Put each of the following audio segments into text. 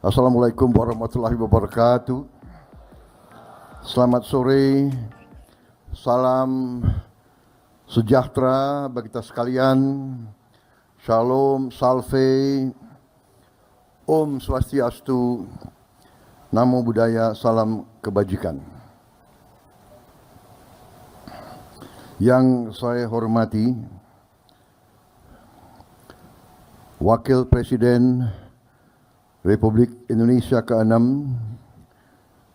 Assalamualaikum warahmatullahi wabarakatuh. Selamat sore, salam sejahtera bagi kita sekalian. Shalom, salve, Om Swastiastu, Namo Buddhaya, salam kebajikan. Yang saya hormati Wakil Presiden Republik Indonesia ke-6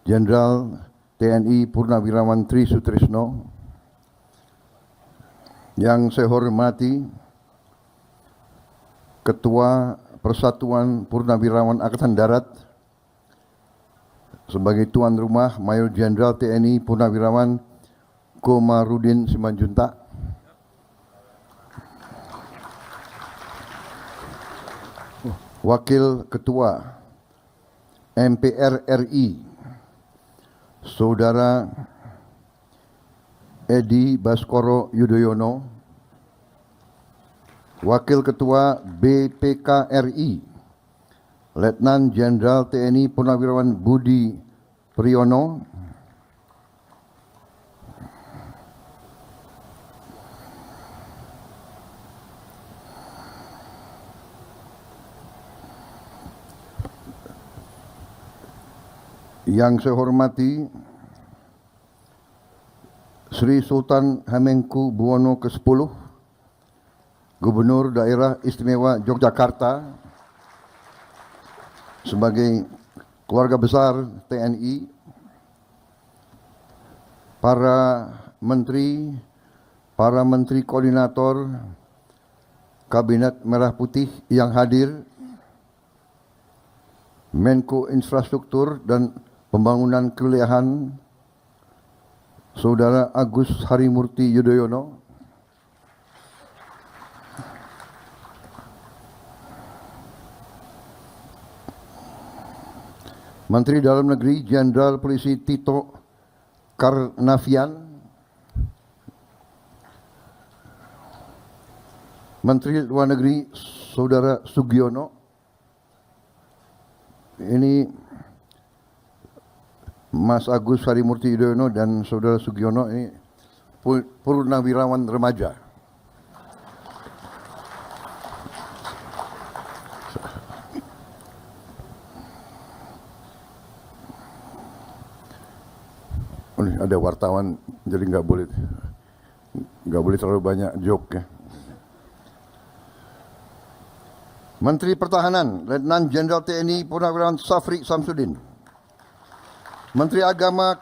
Jenderal TNI Purnawirawan Tri Sutrisno, yang saya hormati Ketua Persatuan Purnawirawan Angkatan Darat sebagai tuan rumah Mayor Jenderal TNI Purnawirawan Komarudin Simanjuntak, Wakil Ketua MPR RI Saudara Edi Baskoro Yudhoyono, Wakil Ketua BPK RI Letnan Jenderal TNI Purnawirawan Budi Priyono, yang saya hormati Sri Sultan Hamengkubuwono ke-10, Gubernur Daerah Istimewa Yogyakarta, sebagai keluarga besar TNI, para menteri koordinator Kabinet Merah Putih yang hadir, Menko Infrastruktur dan Pembangunan Kewilayahan Saudara Agus Harimurti Yudhoyono, Menteri Dalam Negeri Jenderal Polisi Tito Karnavian, Menteri Luar Negeri Saudara Sugiono. Ini Mas Agus Harimurti Yudhoyono dan Saudara Sugiono ini purnawirawan remaja. Oh, ada wartawan, jadi nggak boleh terlalu banyak joke ya. Menteri Pertahanan Letnan Jenderal TNI Purnawirawan Safri Samsudin, Menteri Agama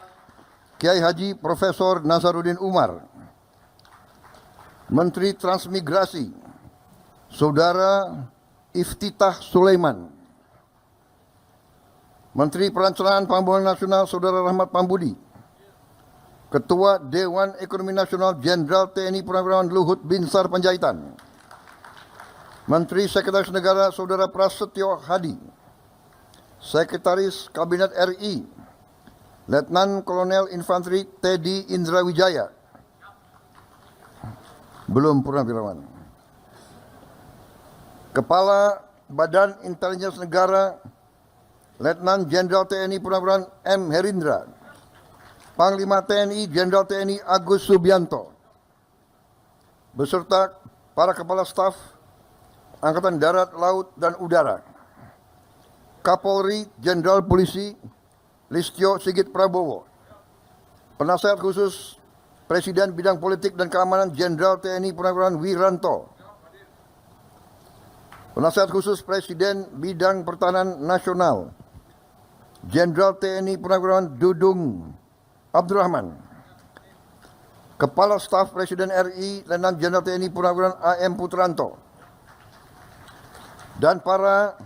Kiai Haji Profesor Nazaruddin Umar, Menteri Transmigrasi Saudara Iftitah Sulaiman, Menteri Perencanaan Pembangunan Nasional Saudara Rahmat Pambudi, Ketua Dewan Ekonomi Nasional Jenderal TNI Purnawirawan Luhut Binsar Panjaitan, Menteri Sekretaris Negara Saudara Prasetyo Hadi, Sekretaris Kabinet RI Letnan Kolonel Infanteri Teddy Indra Wijaya, belum purnawirawan, Kepala Badan Intelijen Negara Letnan Jenderal TNI Purnawirawan M. Herindra, Panglima TNI Jenderal TNI Agus Subianto, beserta para Kepala Staf Angkatan Darat, Laut, dan Udara, Kapolri Jenderal Polisi Listio Sigit Prabowo, Penasehat Khusus Presiden Bidang Politik dan Keamanan Jenderal TNI Purnawirawan Wiranto, Penasehat Khusus Presiden Bidang Pertahanan Nasional Jenderal TNI Purnawirawan Dudung Abdurrahman, Kepala Staf Presiden RI Letnan Jenderal TNI Purnawirawan AM Putranto, dan para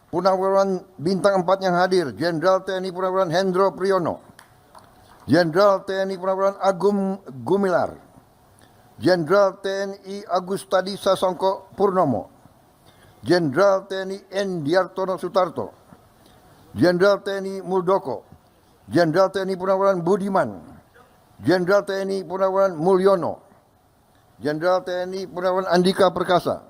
Purnawirawan Bintang 4 yang hadir, Jenderal TNI Purnawirawan Hendro Priyono, Jenderal TNI Purnawirawan Agung Gumilar, Jenderal TNI Agustadi Sasongko Purnomo, Jenderal TNI Endiartono Sutarto, Jenderal TNI Muldoko, Jenderal TNI Purnawirawan Budiman, Jenderal TNI Purnawirawan Mulyono, Jenderal TNI Purnawirawan Andika Perkasa,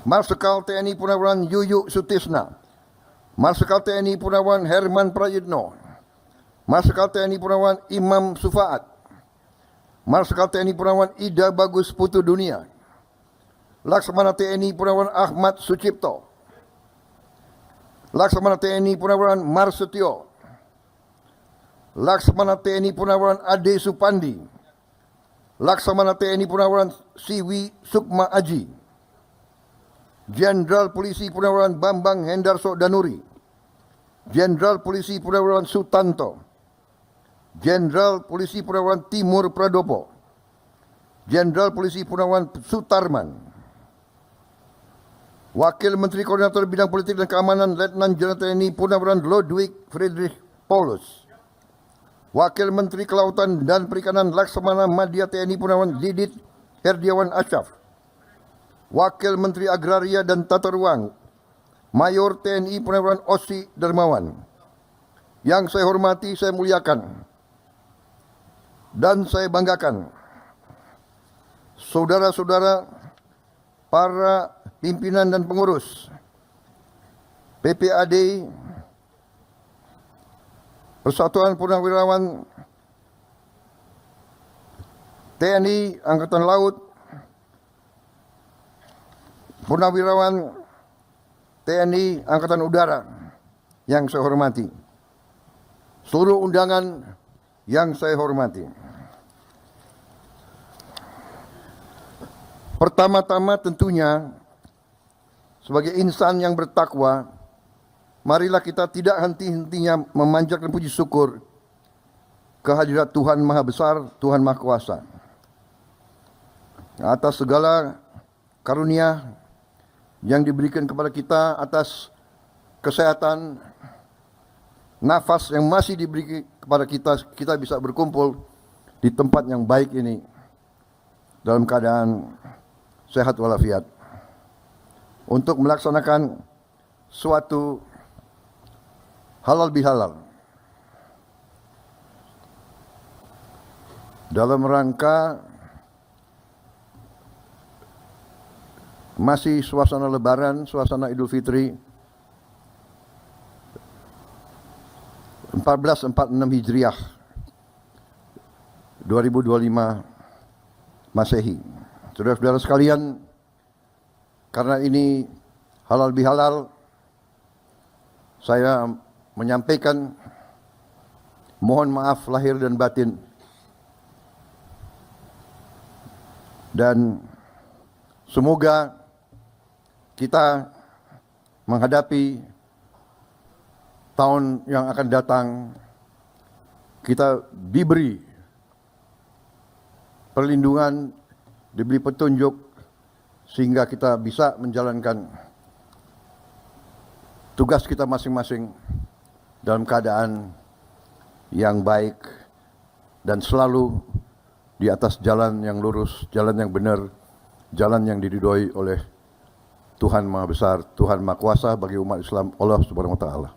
Marsikal TNI Purnawirawan Yuyuk Sutisna, Marsikal TNI Purnawirawan Herman Prayitno, Marsikal TNI Purnawirawan Imam Sufaat, Marsikal TNI Purnawirawan Ida Bagus Putu Dunia, Laksamana TNI Purnawirawan Ahmad Sucipto, Laksamana TNI Purnawirawan Marsetio, Laksamana TNI Purnawirawan Ade Supandi, Laksamana TNI Purnawirawan Siwi Sukma Aji, Jenderal Polisi Purnawirawan Bambang Hendarso Danuri, Jenderal Polisi Purnawirawan Sutanto, Jenderal Polisi Purnawirawan Timur Pradopo, Jenderal Polisi Purnawirawan Sutarman, Wakil Menteri Koordinator Bidang Politik dan Keamanan Letnan Jenderal TNI Purnawirawan Ludwig Friedrich Paulus, Wakil Menteri Kelautan dan Perikanan Laksamana Madya TNI Purnawirawan Didit Herdiawan Asyaf, Wakil Menteri Agraria dan Tata Ruang Mayor TNI Purnawirawan Osi Dermawan. Yang saya hormati, saya muliakan, dan saya banggakan saudara-saudara para pimpinan dan pengurus PPAD Persatuan Purnawirawan TNI Angkatan Laut, Purnawirawan TNI Angkatan Udara yang saya hormati, seluruh undangan yang saya hormati. Pertama-tama tentunya sebagai insan yang bertakwa, marilah kita tidak henti-hentinya memanjatkan puji syukur kehadirat Tuhan Maha Besar, Tuhan Maha Kuasa, atas segala karunia yang diberikan kepada kita, atas kesehatan, nafas yang masih diberi kepada kita bisa berkumpul di tempat yang baik ini dalam keadaan sehat walafiat untuk melaksanakan suatu halal bihalal dalam rangka masih suasana Lebaran, suasana Idul Fitri 1446 Hijriah 2025 Masehi. Saudara-saudara sekalian, karena ini halal bihalal, saya menyampaikan mohon maaf lahir dan batin, dan semoga kita menghadapi tahun yang akan datang, kita diberi perlindungan, diberi petunjuk, sehingga kita bisa menjalankan tugas kita masing-masing dalam keadaan yang baik dan selalu di atas jalan yang lurus, jalan yang benar, jalan yang diridhoi oleh Tuhan Maha Besar, Tuhan Maha Kuasa bagi umat Islam, Allah Subhanahu wa taala.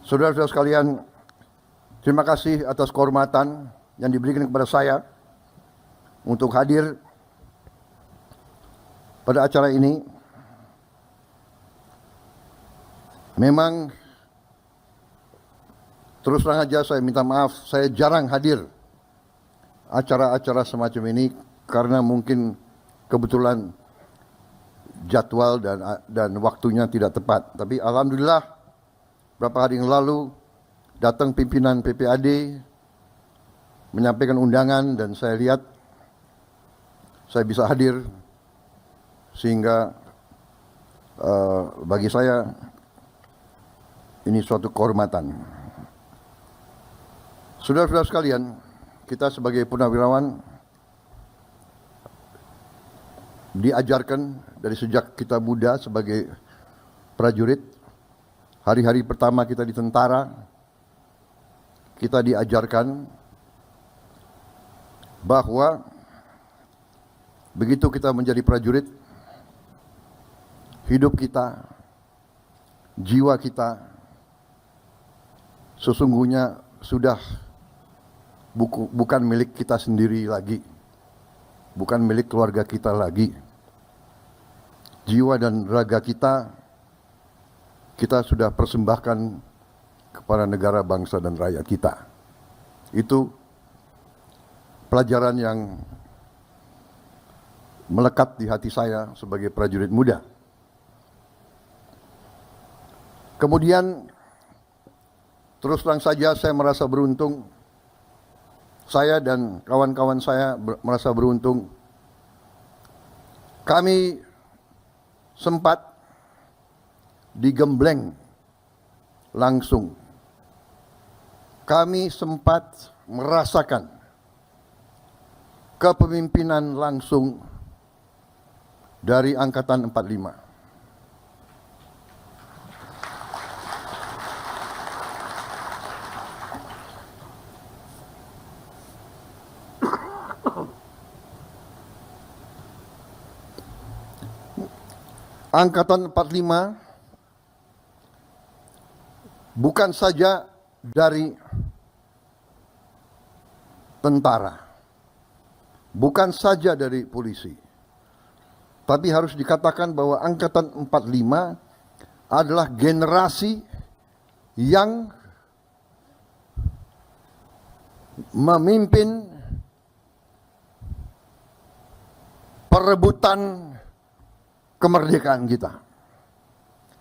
Saudara-saudara sekalian, terima kasih atas kehormatan yang diberikan kepada saya untuk hadir pada acara ini. Memang terus terang aja saya minta maaf, saya jarang hadir acara-acara semacam ini karena mungkin kebetulan jadwal dan waktunya tidak tepat. Tapi alhamdulillah beberapa hari yang lalu datang pimpinan PPAD menyampaikan undangan dan saya lihat saya bisa hadir, sehingga bagi saya ini suatu kehormatan. Saudara-saudara sekalian, kita sebagai purnawirawan diajarkan dari sejak kita muda sebagai prajurit. Hari-hari pertama kita di tentara, kita diajarkan bahwa begitu kita menjadi prajurit, hidup kita, jiwa kita sesungguhnya sudah bukan milik kita sendiri lagi, bukan milik keluarga kita lagi. jiwa dan raga kita sudah persembahkan kepada negara, bangsa, dan rakyat kita. Itu pelajaran yang melekat di hati saya sebagai prajurit muda. Kemudian, terus terang saja saya merasa beruntung, saya dan kawan-kawan saya merasa beruntung. Kami sempat digembleng langsung. Kami sempat merasakan kepemimpinan langsung dari Angkatan 45. Angkatan 45 bukan saja dari tentara, bukan saja dari polisi, tapi harus dikatakan bahwa Angkatan 45 adalah generasi yang memimpin perebutan kemerdekaan kita.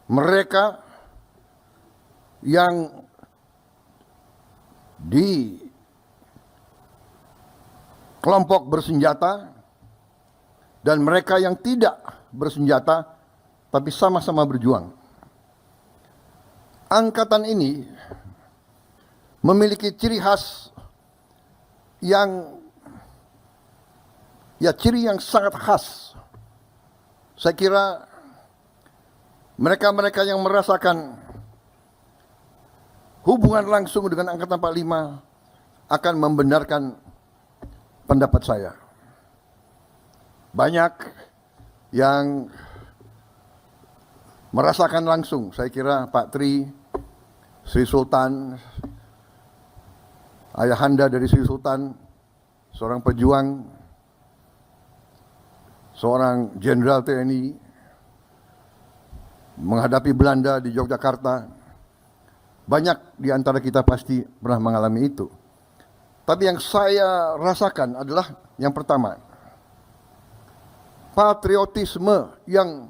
Mereka yang di kelompok bersenjata dan mereka yang tidak bersenjata tapi sama-sama berjuang. Angkatan ini memiliki ciri khas yang ciri yang sangat khas. Saya kira mereka-mereka yang merasakan hubungan langsung dengan Angkatan 45 akan membenarkan pendapat saya. Banyak yang merasakan langsung, saya kira Pak Tri, Sri Sultan, ayahanda dari Sri Sultan, seorang pejuang, seorang jenderal TNI, menghadapi Belanda di Yogyakarta. Banyak di antara kita pasti pernah mengalami itu. Tapi yang saya rasakan adalah yang pertama, patriotisme yang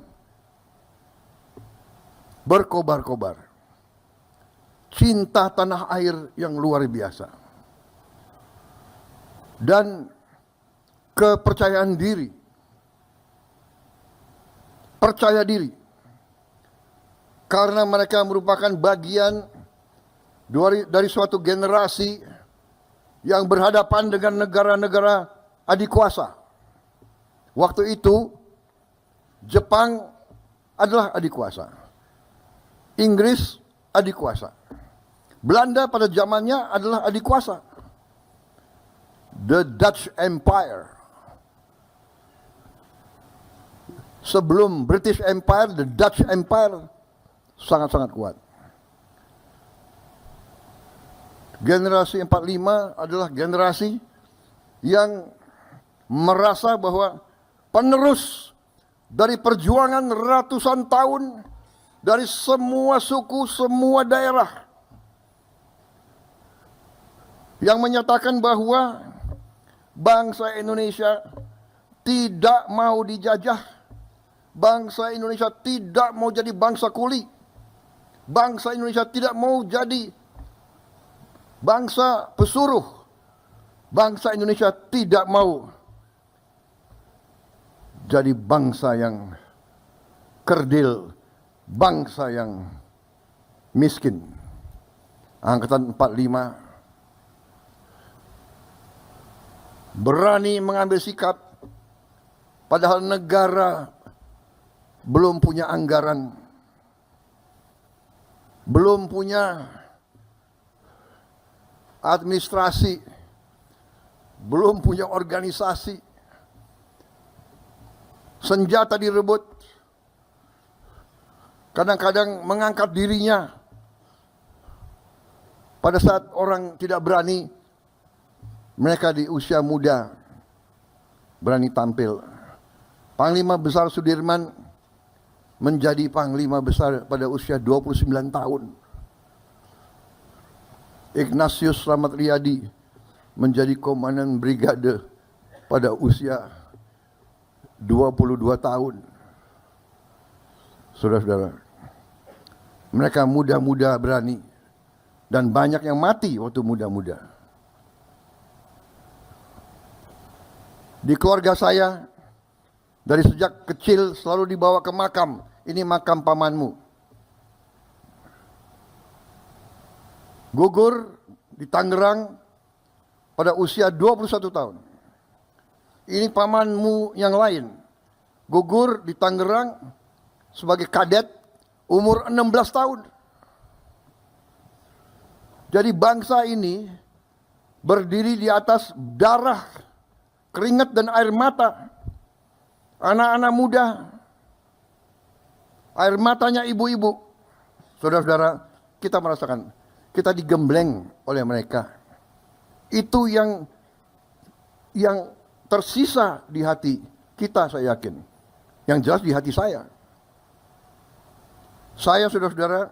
berkobar-kobar. Cinta tanah air yang luar biasa. Dan kepercayaan diri. Percaya diri. Karena mereka merupakan bagian dari suatu generasi yang berhadapan dengan negara-negara adik kuasa. Waktu itu Jepang adalah adik kuasa. Inggris adik kuasa. Belanda pada zamannya adalah adik kuasa. The Dutch Empire. Sebelum British Empire, the Dutch Empire sangat-sangat kuat. Generasi 45 adalah generasi yang merasa bahwa penerus dari perjuangan ratusan tahun dari semua suku, semua daerah yang menyatakan bahwa bangsa Indonesia tidak mau dijajah. Bangsa Indonesia tidak mau jadi bangsa kuli. Bangsa Indonesia tidak mau jadi bangsa pesuruh. Bangsa Indonesia tidak mau jadi bangsa yang kerdil, bangsa yang miskin. Angkatan 45 berani mengambil sikap padahal negara belum punya anggaran, belum punya administrasi, belum punya organisasi. Senjata direbut, kadang-kadang mengangkat dirinya pada saat orang tidak berani. Mereka di usia muda berani tampil. Panglima Besar Sudirman menjadi panglima besar pada usia 29 tahun. Ignatius Slamet Riyadi menjadi komandan brigade pada usia 22 tahun. Saudara-saudara, mereka muda-muda berani dan banyak yang mati waktu muda-muda. Di keluarga saya, dari sejak kecil selalu dibawa ke makam. Ini makam pamanmu. Gugur di Tangerang pada usia 21 tahun. Ini pamanmu yang lain. Gugur di Tangerang sebagai kadet umur 16 tahun. Jadi bangsa ini berdiri di atas darah, keringat dan air mata anak-anak muda, air matanya ibu-ibu. Saudara-saudara, kita merasakan, kita digembleng oleh mereka. Itu yang tersisa di hati kita, saya yakin. Yang jelas di hati saya. Saya, saudara-saudara,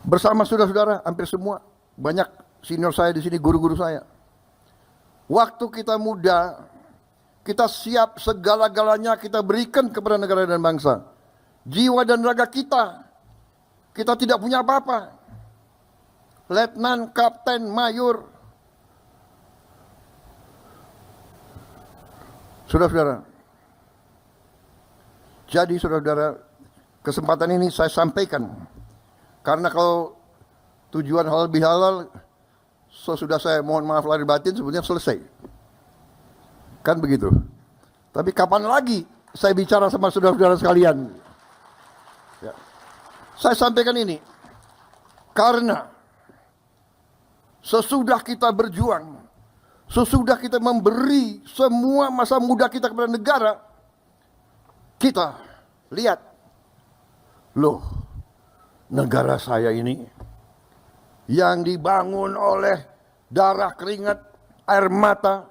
bersama saudara-saudara hampir semua, banyak senior saya di sini, guru-guru saya. Waktu kita muda, kita siap segala-galanya kita berikan kepada negara dan bangsa. Jiwa dan raga kita tidak punya apa-apa. Letnan, kapten, mayor. Saudara-saudara, jadi saudara-saudara, kesempatan ini saya sampaikan. Karena kalau tujuan halal bihalal, sudah saya mohon maaf lahir batin sebetulnya selesai. Kan begitu. Tapi kapan lagi saya bicara sama saudara-saudara sekalian? Ya. Saya sampaikan ini. Karena sesudah kita berjuang, sesudah kita memberi semua masa muda kita kepada negara, kita lihat, loh, negara saya ini yang dibangun oleh darah, keringat, air mata,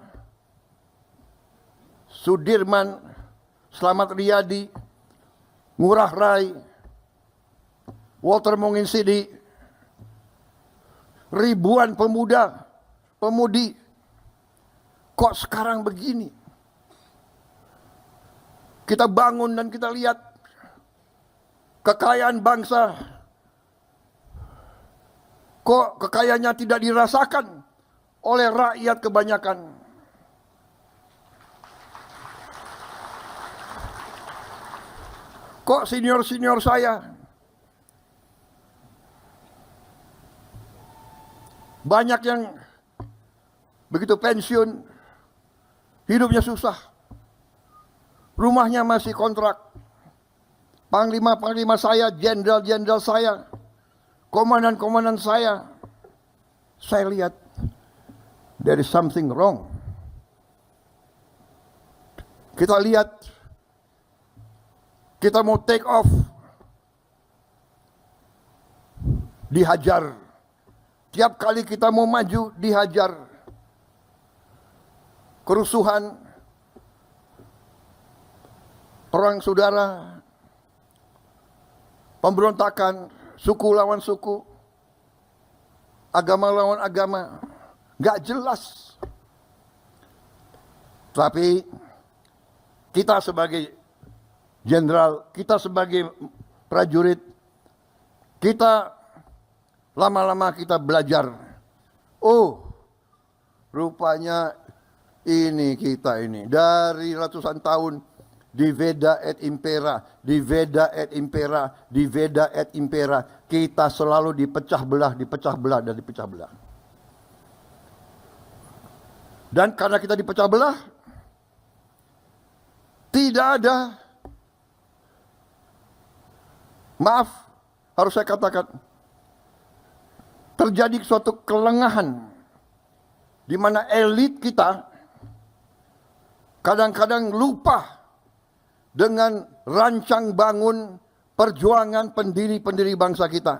Sudirman, Slamet Riyadi, Ngurah Rai, Walter Monginsidi, ribuan pemuda, pemudi, kok sekarang begini? Kita bangun dan kita lihat kekayaan bangsa, kok kekayaannya tidak dirasakan oleh rakyat kebanyakan. Kok senior-senior saya banyak yang begitu pensiun, hidupnya susah, rumahnya masih kontrak. Panglima-panglima saya, jenderal-jenderal saya, komandan-komandan saya lihat there is something wrong. Kita lihat, kita mau take off, dihajar. Tiap kali kita mau maju, dihajar. Kerusuhan, perang saudara, pemberontakan, suku lawan suku, agama lawan agama, nggak jelas. Tapi kita sebagai jenderal, kita sebagai prajurit, kita lama-lama kita belajar. Oh, rupanya ini kita ini dari ratusan tahun diveda et impera, diveda et impera, diveda et impera. Kita selalu dipecah belah, dipecah belah, dan dipecah belah. Dan karena kita dipecah belah, tidak ada, maaf, harus saya katakan, terjadi suatu kelengahan di mana elit kita kadang-kadang lupa dengan rancang bangun perjuangan pendiri-pendiri bangsa kita.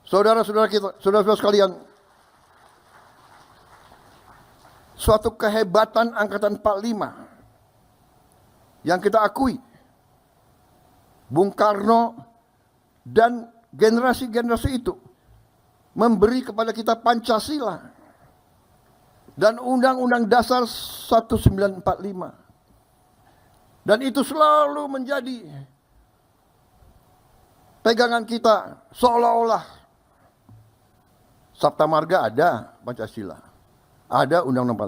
Saudara-saudara kita, saudara-saudara sekalian, suatu kehebatan Angkatan 45 yang kita akui. Bung Karno dan generasi-generasi itu memberi kepada kita Pancasila dan Undang-Undang Dasar 1945. Dan itu selalu menjadi pegangan kita, seolah-olah Sabta Marga ada Pancasila, ada Undang-Undang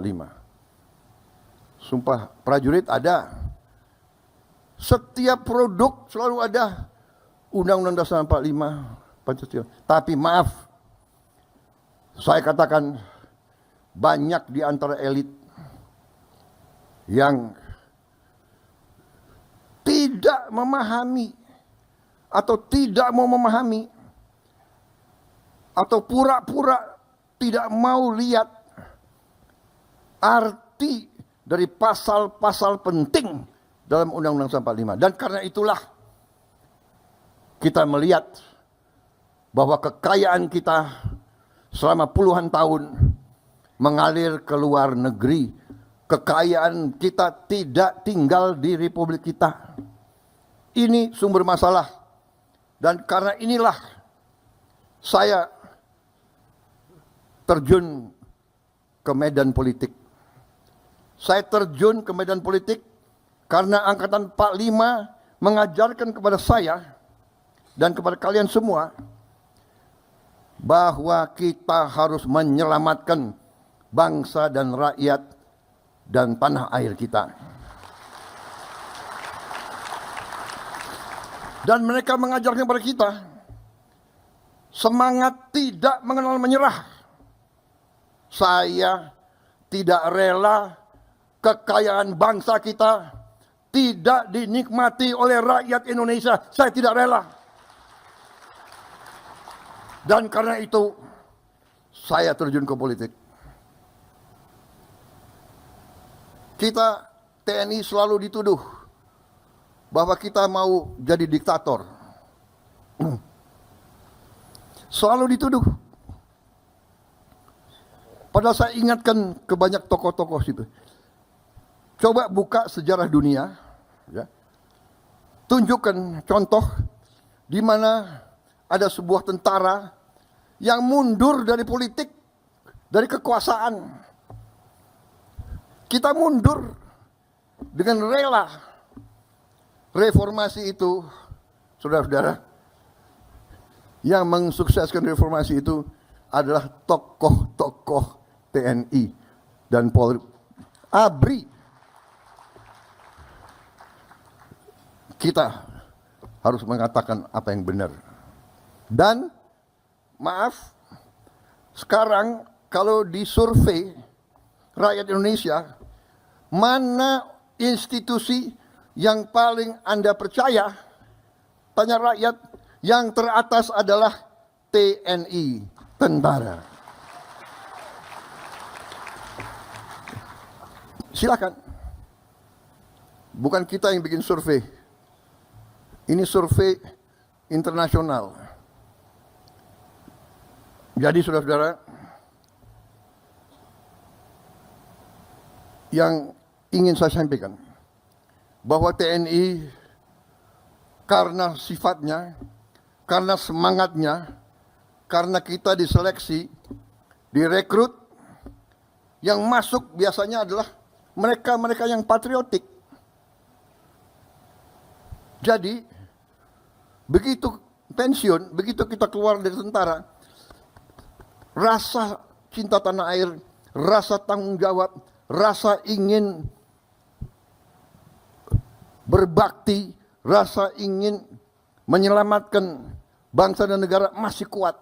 45. Sumpah Prajurit ada. Setiap produk selalu ada Undang-Undang Dasar 45 Pancasila. Tapi maaf, saya katakan banyak di antara elit yang tidak memahami atau tidak mau memahami atau pura-pura tidak mau lihat arti dari pasal-pasal penting dalam Undang-Undang 45. Dan karena itulah kita melihat bahwa kekayaan kita selama puluhan tahun mengalir ke luar negeri. Kekayaan kita tidak tinggal di Republik kita. Ini sumber masalah. Dan karena inilah saya terjun ke medan politik. Saya terjun ke medan politik karena Angkatan 45 mengajarkan kepada saya dan kepada kalian semua bahwa kita harus menyelamatkan bangsa dan rakyat dan tanah air kita. Dan mereka mengajarkan kepada kita semangat tidak mengenal menyerah. Saya tidak rela kekayaan bangsa kita tidak dinikmati oleh rakyat Indonesia. Saya tidak rela. Dan karena itu saya terjun ke politik. Kita TNI selalu dituduh bahwa kita mau jadi diktator. Selalu dituduh. Padahal saya ingatkan ke banyak tokoh-tokoh situ. Coba buka sejarah dunia, ya. Tunjukkan contoh di mana ada sebuah tentara yang mundur dari politik, dari kekuasaan. Kita mundur dengan rela. Reformasi itu, saudara-saudara, yang mensukseskan reformasi itu adalah tokoh-tokoh TNI dan Polri. ABRI. Kita harus mengatakan apa yang benar. Dan maaf, sekarang kalau disurvei rakyat Indonesia, mana institusi yang paling Anda percaya? Tanya rakyat, yang teratas adalah TNI, tentara. Silakan. Bukan kita yang bikin survei. Ini survei internasional. Jadi saudara-saudara, yang ingin saya sampaikan, bahwa TNI karena sifatnya, karena semangatnya, karena kita diseleksi, direkrut, yang masuk biasanya adalah mereka-mereka yang patriotik. Jadi, begitu pensiun, begitu kita keluar dari tentara, rasa cinta tanah air, rasa tanggung jawab, rasa ingin berbakti, rasa ingin menyelamatkan bangsa dan negara masih kuat.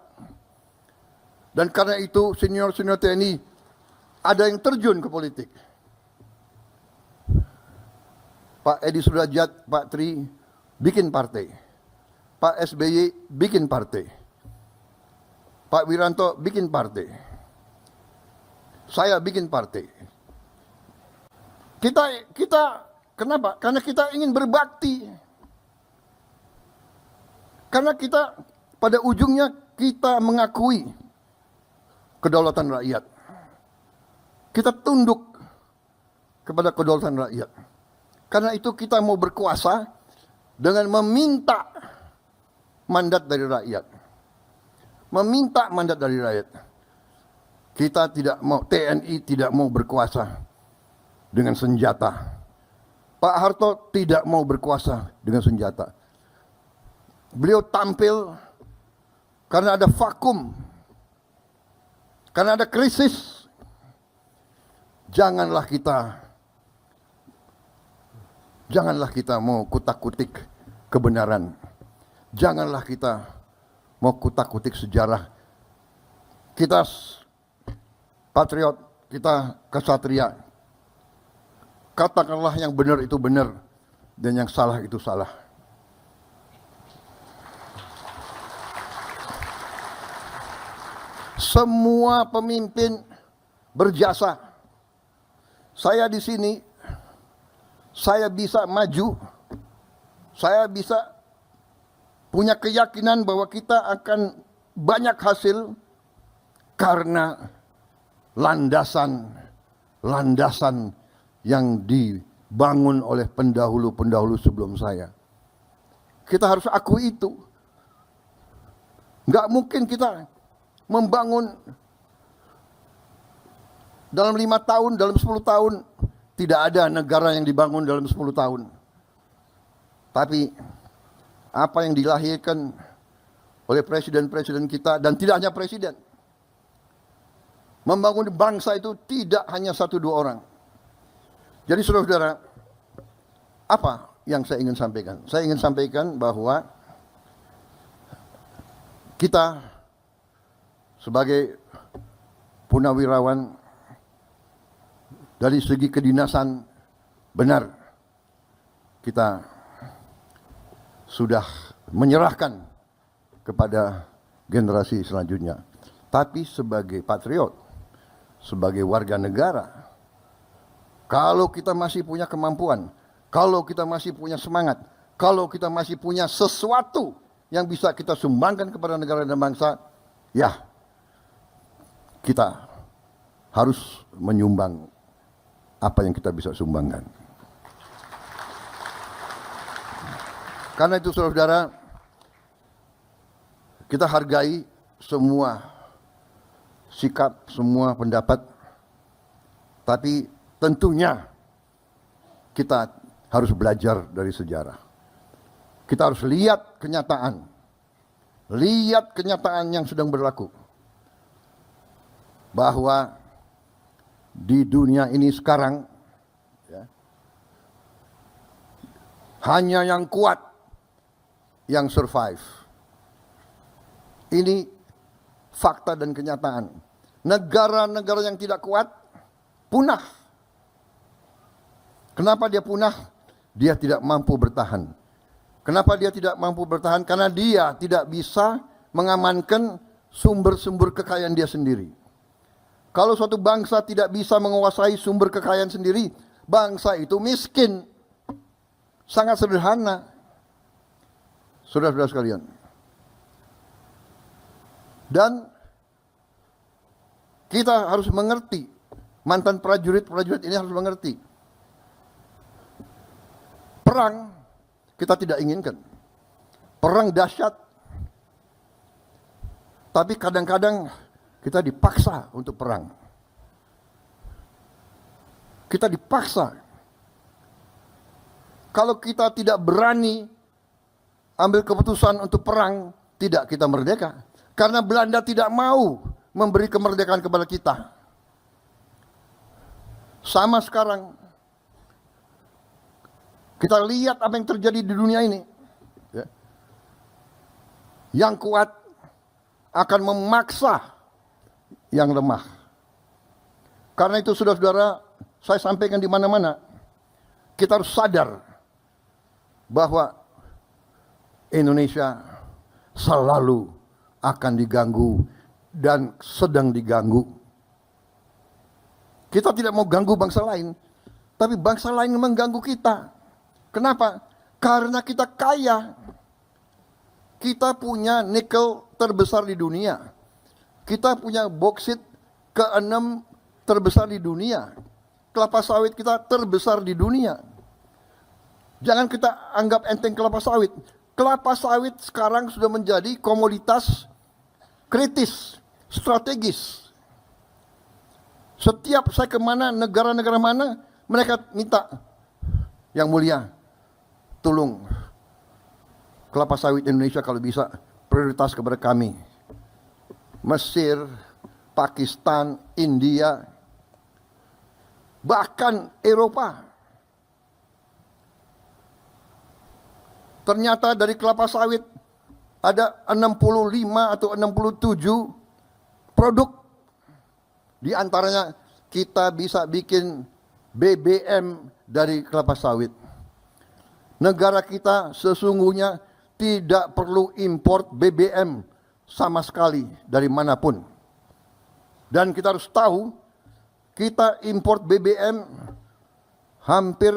Dan karena itu senior-senior TNI ada yang terjun ke politik. Pak Edi Sudrajat, Pak Tri bikin partai. Pak SBY bikin partai. Pak Wiranto bikin partai. Saya bikin partai. Kita kenapa? Karena kita ingin berbakti. Karena kita pada ujungnya kita mengakui kedaulatan rakyat. Kita tunduk kepada kedaulatan rakyat. Karena itu kita mau berkuasa dengan meminta mandat dari rakyat. Meminta mandat dari rakyat. Kita tidak mau, TNI tidak mau berkuasa dengan senjata. Pak Harto tidak mau berkuasa dengan senjata. Beliau tampil karena ada vakum, karena ada krisis. Janganlah kita mau kutak-kutik kebenaran. Janganlah kita mau kutak-kutik sejarah. Kita patriot, kita kesatria. Katakanlah yang benar itu benar dan yang salah itu salah. Semua pemimpin berjasa. Saya di sini, saya bisa maju, saya bisa punya keyakinan bahwa kita akan banyak hasil karena landasan yang dibangun oleh pendahulu-pendahulu sebelum saya. Kita harus akui itu. Nggak mungkin kita membangun dalam 5 tahun, dalam 10 tahun. Tidak ada negara yang dibangun dalam 10 tahun. Tapi apa yang dilahirkan oleh presiden-presiden kita, dan tidak hanya presiden. Membangun bangsa itu tidak hanya 1-2 orang. Jadi saudara-saudara, apa yang saya ingin sampaikan? Saya ingin sampaikan bahwa kita sebagai punawirawan dari segi kedinasan benar kita sudah menyerahkan kepada generasi selanjutnya. Tapi sebagai patriot, sebagai warga negara, kalau kita masih punya kemampuan, kalau kita masih punya semangat, kalau kita masih punya sesuatu yang bisa kita sumbangkan kepada negara dan bangsa, ya kita harus menyumbang apa yang kita bisa sumbangkan. Karena itu saudara-saudara, kita hargai semua sikap, semua pendapat, tapi tentunya kita harus belajar dari sejarah. Kita harus lihat kenyataan yang sedang berlaku. Bahwa di dunia ini sekarang ya, hanya yang kuat yang survive. Ini fakta dan kenyataan. Negara-negara yang tidak kuat punah. Kenapa dia punah? Dia tidak mampu bertahan. Kenapa dia tidak mampu bertahan? Karena dia tidak bisa mengamankan sumber-sumber kekayaan dia sendiri. Kalau suatu bangsa tidak bisa menguasai sumber kekayaan sendiri, bangsa itu miskin. Sangat sederhana. Saudara-saudara sekalian. Dan kita harus mengerti, mantan prajurit ini harus mengerti. Perang kita tidak inginkan. Perang dahsyat. Tapi kadang-kadang kita dipaksa untuk perang. Kita dipaksa. Kalau kita tidak berani ambil keputusan untuk perang, tidak kita merdeka. Karena Belanda tidak mau memberi kemerdekaan kepada kita. Sama sekarang. Kita lihat apa yang terjadi di dunia ini. Ya. Yang kuat akan memaksa yang lemah. Karena itu saudara-saudara, saya sampaikan di mana-mana, kita harus sadar bahwa Indonesia selalu akan diganggu dan sedang diganggu. Kita tidak mau ganggu bangsa lain, tapi bangsa lain mengganggu kita. Kenapa? Karena kita kaya. Kita punya nikel terbesar di dunia. Kita punya boksit ke-6 terbesar di dunia. Kelapa sawit kita terbesar di dunia. Jangan kita anggap enteng kelapa sawit. Kelapa sawit sekarang sudah menjadi komoditas kritis, strategis. Setiap saya kemana, negara-negara mana, mereka minta, yang mulia, tolong kelapa sawit Indonesia kalau bisa prioritas kepada kami. Mesir, Pakistan, India, bahkan Eropa. Ternyata dari kelapa sawit ada 65 atau 67 produk. Di antaranya kita bisa bikin BBM dari kelapa sawit. Negara kita sesungguhnya tidak perlu import BBM sama sekali dari manapun. Dan kita harus tahu, kita import BBM hampir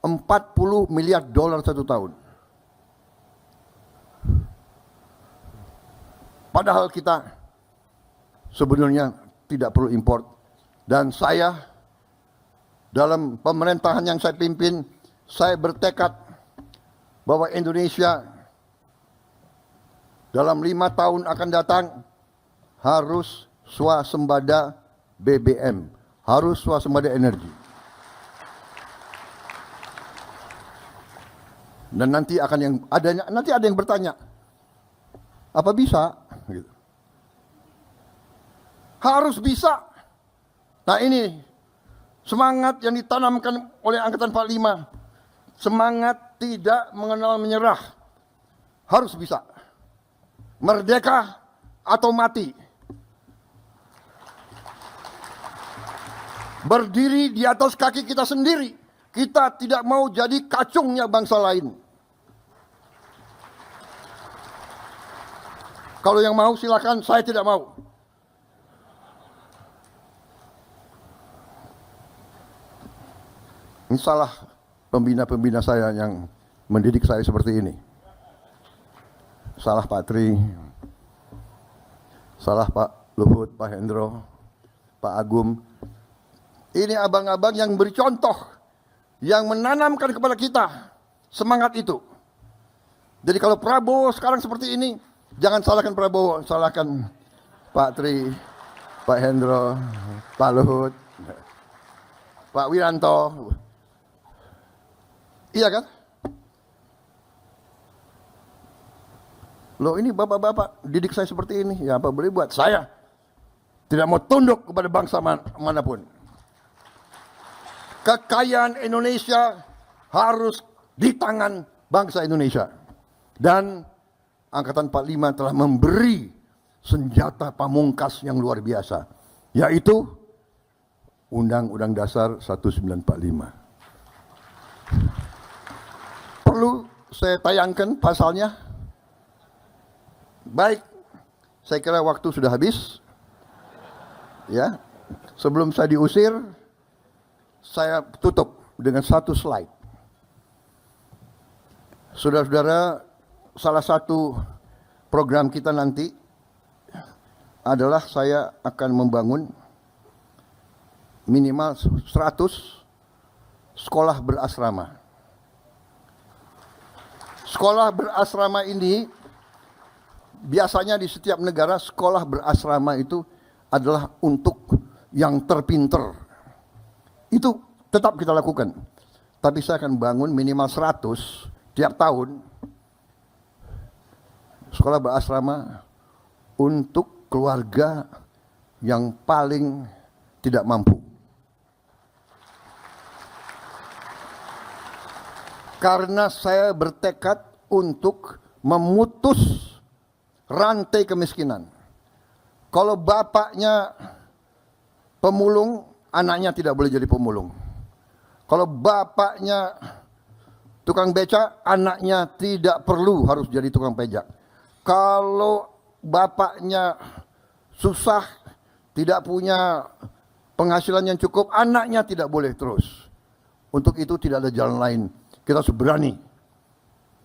40 miliar dolar satu tahun. Padahal kita sebenarnya tidak perlu import. Dan saya dalam pemerintahan yang saya pimpin, saya bertekad bahwa Indonesia dalam 5 tahun akan datang harus swasembada BBM, harus swasembada energi. Dan nanti ada yang bertanya, apa bisa? Gitu. Harus bisa. Nah ini semangat yang ditanamkan oleh Angkatan 45, semangat tidak mengenal menyerah, harus bisa. Merdeka atau mati. Berdiri di atas kaki kita sendiri. Kita tidak mau jadi kacungnya bangsa lain. Kalau yang mau silakan, saya tidak mau. Ini salah pembina-pembina saya yang mendidik saya seperti ini. Salah Pak Tri, salah Pak Luhut, Pak Hendro, Pak Agum. Ini abang-abang yang beri contoh, yang menanamkan kepada kita semangat itu. Jadi kalau Prabowo sekarang seperti ini, jangan salahkan Prabowo, salahkan Pak Tri, Pak Hendro, Pak Luhut, Pak Wiranto. Iya kan? Loh ini bapak-bapak didik saya seperti ini, ya apa boleh buat. Saya tidak mau tunduk kepada bangsa manapun. Kekayaan Indonesia harus di tangan bangsa Indonesia. Dan Angkatan 45 telah memberi senjata pamungkas yang luar biasa, yaitu Undang-Undang Dasar 1945. Perlu saya tayangkan pasalnya? Baik, saya kira waktu sudah habis. Ya, sebelum saya diusir, saya tutup dengan satu slide. Saudara-saudara, salah satu program kita nanti adalah saya akan membangun minimal 100 sekolah berasrama. Sekolah berasrama ini biasanya di setiap negara sekolah berasrama itu adalah untuk yang terpinter. Itu tetap kita lakukan. Tapi saya akan bangun minimal 100 tiap tahun sekolah berasrama untuk keluarga yang paling tidak mampu. Karena saya bertekad untuk memutus rantai kemiskinan. Kalau bapaknya pemulung, anaknya tidak boleh jadi pemulung. Kalau bapaknya tukang becak, anaknya tidak perlu harus jadi tukang becak. Kalau bapaknya susah, tidak punya penghasilan yang cukup, anaknya tidak boleh terus. Untuk itu tidak ada jalan lain. Kita harus berani.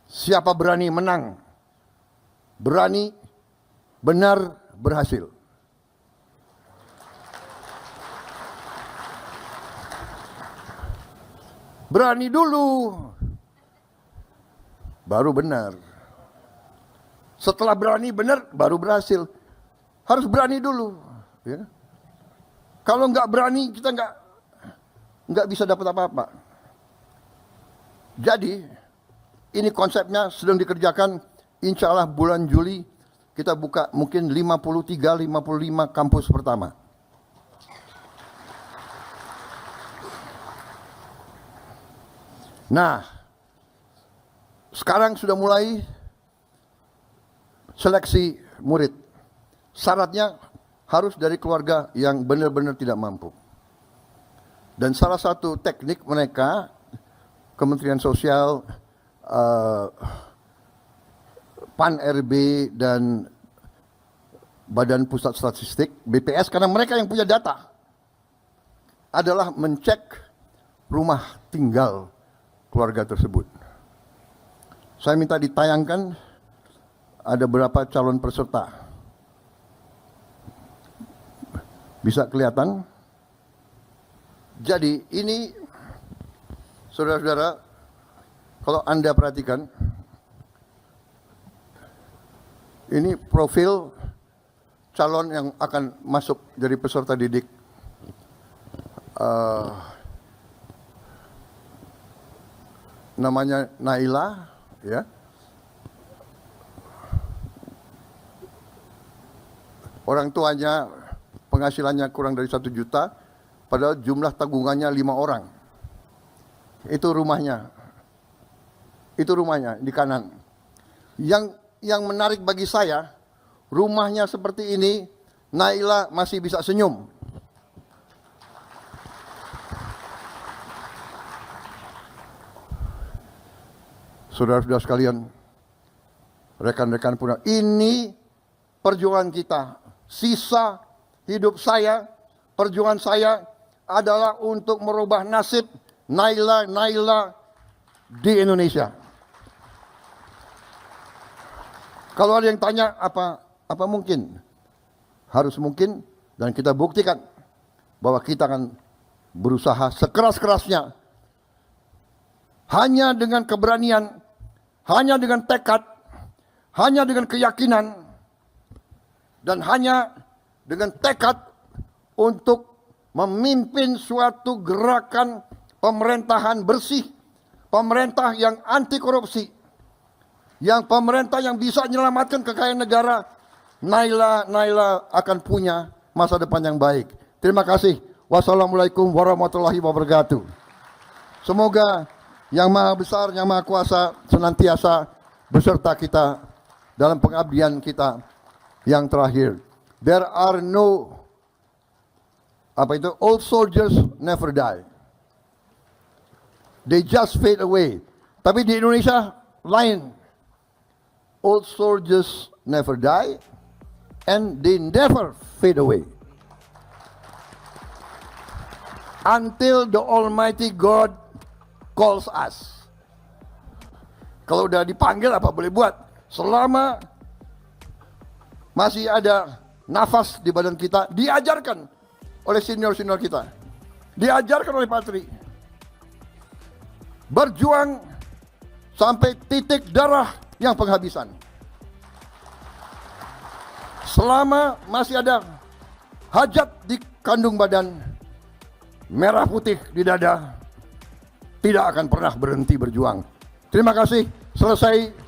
Siapa berani menang. Berani benar berhasil. Berani dulu, baru benar. Setelah berani benar, baru berhasil. Harus berani dulu. Ya. Kalau nggak berani, kita nggak bisa dapat apa-apa. Jadi, ini konsepnya sedang dikerjakan. Insya Allah bulan Juli kita buka mungkin 53-55 kampus pertama. Nah, sekarang sudah mulai seleksi murid. Syaratnya harus dari keluarga yang benar-benar tidak mampu. Dan salah satu teknik mereka, Kementerian Sosial, PAN-RB dan Badan Pusat Statistik, BPS, karena mereka yang punya data, adalah mencek rumah tinggal keluarga tersebut. Saya minta ditayangkan ada berapa calon peserta. Bisa kelihatan? Jadi ini, saudara-saudara, kalau Anda perhatikan, ini profil calon yang akan masuk jadi peserta didik. Namanya Naila, ya. Orang tuanya penghasilannya kurang dari 1 juta, padahal jumlah tabungannya 5 orang. Itu rumahnya. Itu rumahnya di kanan. Yang menarik bagi saya, rumahnya seperti ini, Naila masih bisa senyum. Saudara-saudara sekalian, rekan-rekan puna, ini perjuangan kita. Sisa hidup saya, perjuangan saya adalah untuk merubah nasib Naila di Indonesia. Kalau ada yang tanya apa mungkin? Harus mungkin, dan kita buktikan bahwa kita akan berusaha sekeras-kerasnya. Hanya dengan keberanian, hanya dengan tekad, hanya dengan keyakinan, dan hanya dengan tekad untuk memimpin suatu gerakan pemerintahan bersih, pemerintah yang anti korupsi, yang pemerintah yang bisa menyelamatkan kekayaan negara, Naila akan punya masa depan yang baik. Terima kasih. Wassalamualaikum warahmatullahi wabarakatuh. Semoga Yang Maha Besar, Yang Maha Kuasa senantiasa beserta kita dalam pengabdian kita yang terakhir. There are no, old soldiers never die. They just fade away. Tapi di Indonesia lain. Old soldiers never die and they never fade away. Until the Almighty God calls us. Kalau udah dipanggil apa boleh buat. Selama masih ada nafas di badan kita, diajarkan oleh senior-senior kita. Diajarkan oleh Patri. Berjuang sampai titik darah yang penghabisan. Selama masih ada hajat di kandung badan, merah putih di dada, tidak akan pernah berhenti berjuang. Terima kasih. Selesai.